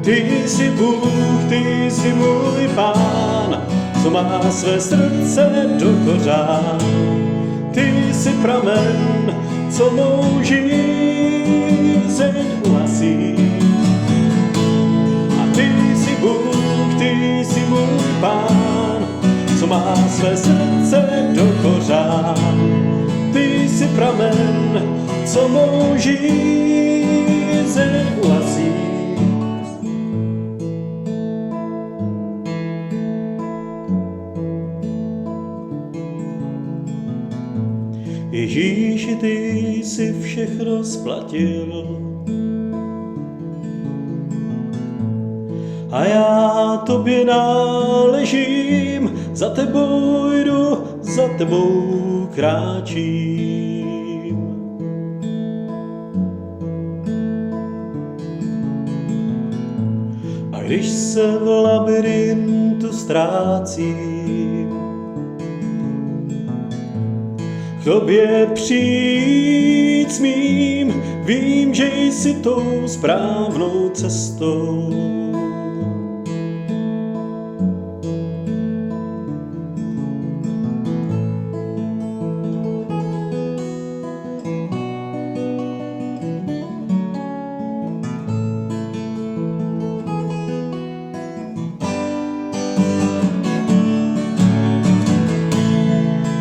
Ty jsi Bůh, ty jsi můj Pán, co má své srdce do kořán. Ty jsi pramen, co mou žízeň uhasí. A ty jsi Bůh, ty jsi můj Pán, co má své srdce do kořán. Ty jsi pramen, co mou žízeň uhasí. Ježíši, ty jsi všechno splatil a já tobě náležím, za tebou jdu, za tebou kráčím. A když se v labyrintu ztrácím, k tobě přijít smím, vím, že jsi tou správnou cestou.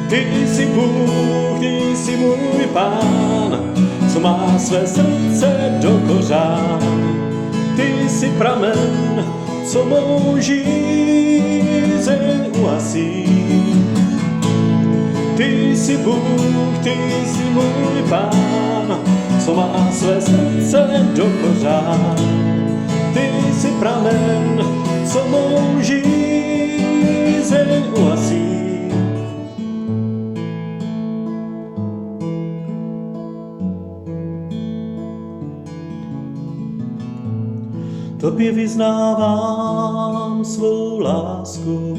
Ty jsi Bůh, ty jsi můj Pán, co má své srdce do kořán. Ty jsi pramen, co mou žízeň uhasí. Ty jsi Bůh, ty jsi můj Pán, co má své srdce do kořán. Ty jsi pramen, co mou žízeň uhasí. Tobě vyznávám svou lásku.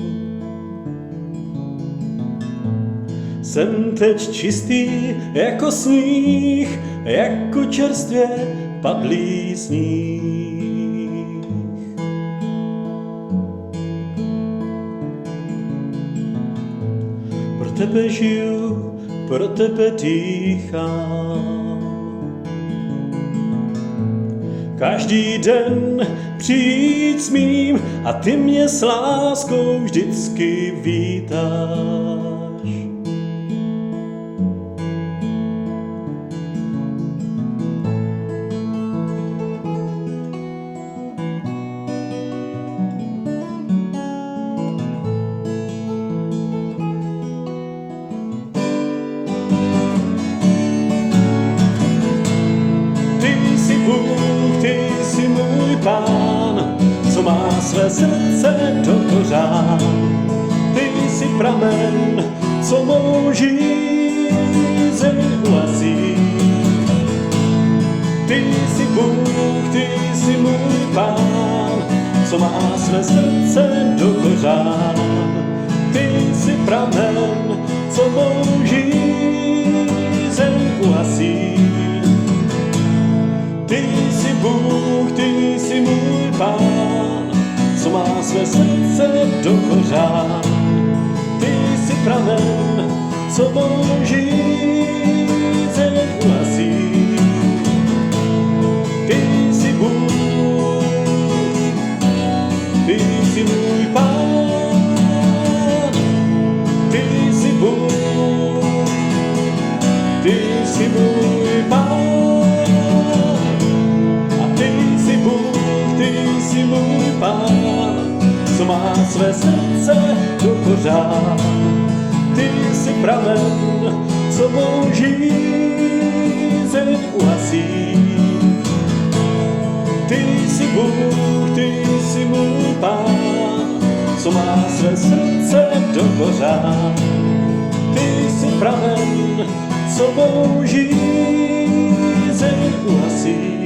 Jsem teď čistý jako sníh, jako čerstvě padlý sníh. Pro tebe žiju, pro tebe dýchám. Každý den přijít smím a ty mě s láskou vždycky vítáš. Ty jsi Bůh, ty jsi můj Pán, co má své srdce do kořán. Ty jsi pramen, co mou žízeň uhasí. Ty jsi Bůh, ty jsi můj Pán, co má své srdce do kořán. Ty jsi pramen, co mou žízeň uhasí. Ty jsi Bůh, ty jsi můj Pán, co má své srdce do kořán. Ty jsi pramen, co mou žízeň uhasí. Ty jsi Bůh, ty jsi můj Pán. Ty jsi Bůh, ty jsi můj Pán. Pán, co má své srdce do kořán. Ty jsi pramen, co mou žízeň uhasí. Ty jsi Bůh, ty jsi můj Pán, co má své srdce do kořán. Ty jsi pramen, co mou žízeň uhasí.